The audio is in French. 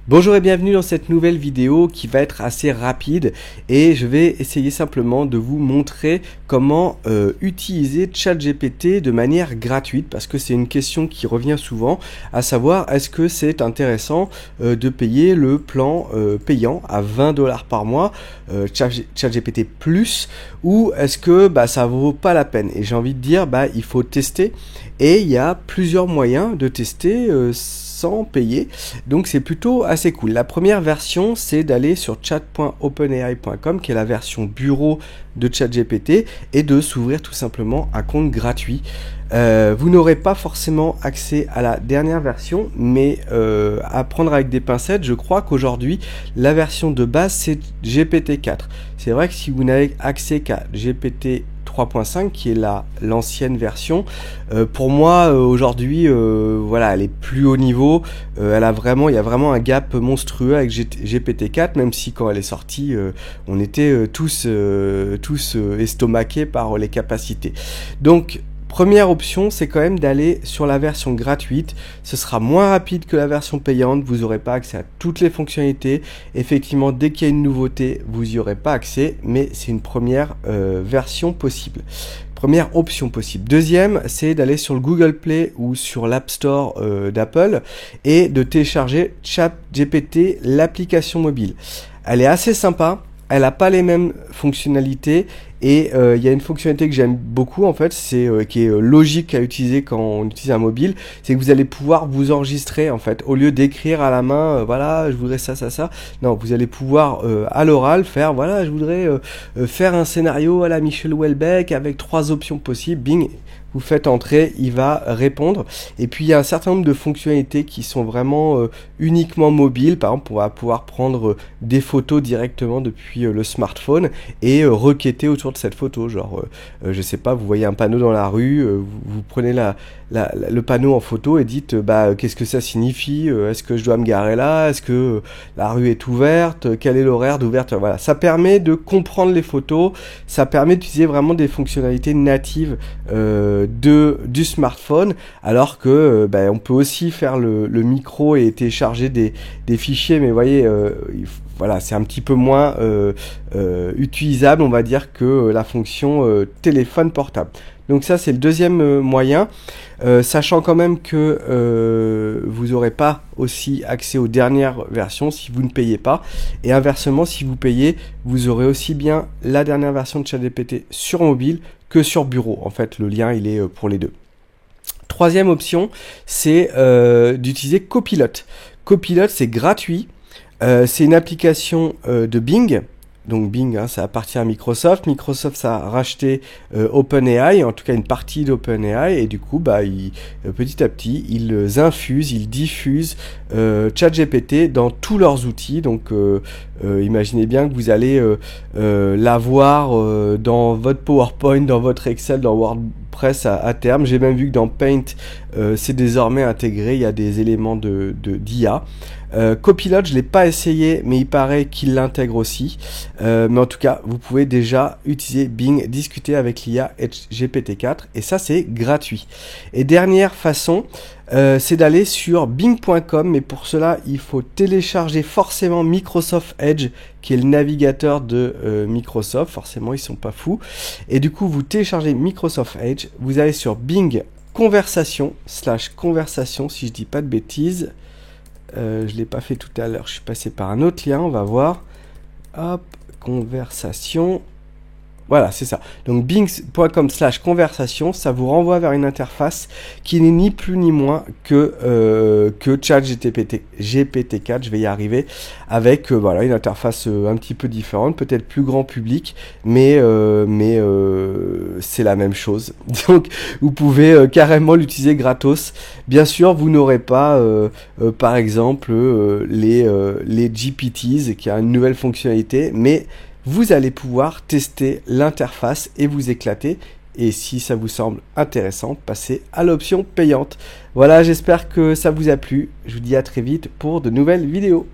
Bonjour et bienvenue dans cette nouvelle vidéo qui va être assez rapide et je vais essayer simplement de vous montrer comment utiliser ChatGPT de manière gratuite parce que c'est une question qui revient souvent, à savoir est-ce que c'est intéressant de payer le plan payant à 20 $ par mois ChatGPT Plus ou est-ce que ça vaut pas la peine. Et j'ai envie de dire il faut tester et il y a plusieurs moyens de tester sans payer, donc c'est plutôt assez cool. La première version, c'est d'aller sur chat.openai.com qui est la version bureau de ChatGPT et de s'ouvrir tout simplement un compte gratuit. Vous n'aurez pas forcément accès à la dernière version, mais à prendre avec des pincettes. Je crois qu'aujourd'hui la version de base c'est GPT-4. C'est vrai que si vous n'avez accès qu'à GPT 3.5 qui est l'ancienne version, pour moi aujourd'hui voilà, elle est plus haut niveau, il y a vraiment un gap monstrueux avec GPT-4, même si quand elle est sortie on était tous estomaqués par les capacités. Donc première option, c'est quand même d'aller sur la version gratuite. Ce sera moins rapide que la version payante. Vous n'aurez pas accès à toutes les fonctionnalités. Effectivement, dès qu'il y a une nouveauté, vous n'y aurez pas accès. Mais c'est une première version possible. Première option possible. Deuxième, c'est d'aller sur le Google Play ou sur l'App Store d'Apple et de télécharger ChatGPT, l'application mobile. Elle est assez sympa. Elle n'a pas les mêmes fonctionnalités et il y a une fonctionnalité que j'aime beaucoup en fait, c'est qui est logique à utiliser quand on utilise un mobile, c'est que vous allez pouvoir vous enregistrer en fait, au lieu d'écrire à la main, voilà, je voudrais ça, non, vous allez pouvoir à l'oral faire, voilà, je voudrais faire un scénario à la Michel Houellebecq avec 3 options possibles, bing, vous faites entrer, il va répondre. Et puis il y a un certain nombre de fonctionnalités qui sont vraiment uniquement mobiles. Par exemple, on va pouvoir prendre des photos directement depuis le smartphone et requêter autour de cette photo. Genre, je sais pas, vous voyez un panneau dans la rue, vous prenez le panneau en photo et dites qu'est-ce que ça signifie, est-ce que je dois me garer là, est-ce que la rue est ouverte, quel est l'horaire d'ouverture, voilà, ça permet de comprendre les photos, ça permet d'utiliser vraiment des fonctionnalités natives du smartphone, alors que on peut aussi faire le micro et télécharger des fichiers, mais vous voyez, voilà, c'est un petit peu moins utilisable, on va dire, que la fonction téléphone portable. Donc ça, c'est le deuxième moyen, sachant quand même que vous n'aurez pas aussi accès aux dernières versions si vous ne payez pas. Et inversement, si vous payez, vous aurez aussi bien la dernière version de ChatGPT sur mobile que sur bureau. En fait, le lien, il est pour les deux. Troisième option, c'est d'utiliser Copilot. Copilot, c'est gratuit. C'est une application de Bing. Donc Bing, ça appartient à Microsoft. Microsoft, ça a racheté OpenAI, en tout cas une partie d'OpenAI, et du coup, petit à petit, ils infusent, ils diffusent ChatGPT dans tous leurs outils. Donc, imaginez bien que vous allez l'avoir dans votre PowerPoint, dans votre Excel, dans WordPress à terme. J'ai même vu que dans Paint, c'est désormais intégré. Il y a des éléments d'IA. Copilot, je l'ai pas essayé, mais il paraît qu'il l'intègre aussi. Mais en tout cas, vous pouvez déjà utiliser Bing, discuter avec l'IA et GPT-4, et ça c'est gratuit. Et dernière façon, c'est d'aller sur bing.com, mais pour cela, il faut télécharger forcément Microsoft Edge, qui est le navigateur de Microsoft. Forcément, ils sont pas fous. Et du coup, vous téléchargez Microsoft Edge, vous allez sur Bing conversation, si je dis pas de bêtises. Je l'ai pas fait tout à l'heure, je suis passé par un autre lien, on va voir. Hop, conversation. Voilà, c'est ça. Donc bing.com/conversation, ça vous renvoie vers une interface qui n'est ni plus ni moins que GPT-4, je vais y arriver, avec voilà, une interface un petit peu différente, peut-être plus grand public, mais c'est la même chose. Donc vous pouvez carrément l'utiliser gratos. Bien sûr, vous n'aurez pas par exemple les GPTs qui a une nouvelle fonctionnalité, mais vous allez pouvoir tester l'interface et vous éclater. Et si ça vous semble intéressant, passez à l'option payante. Voilà, j'espère que ça vous a plu. Je vous dis à très vite pour de nouvelles vidéos.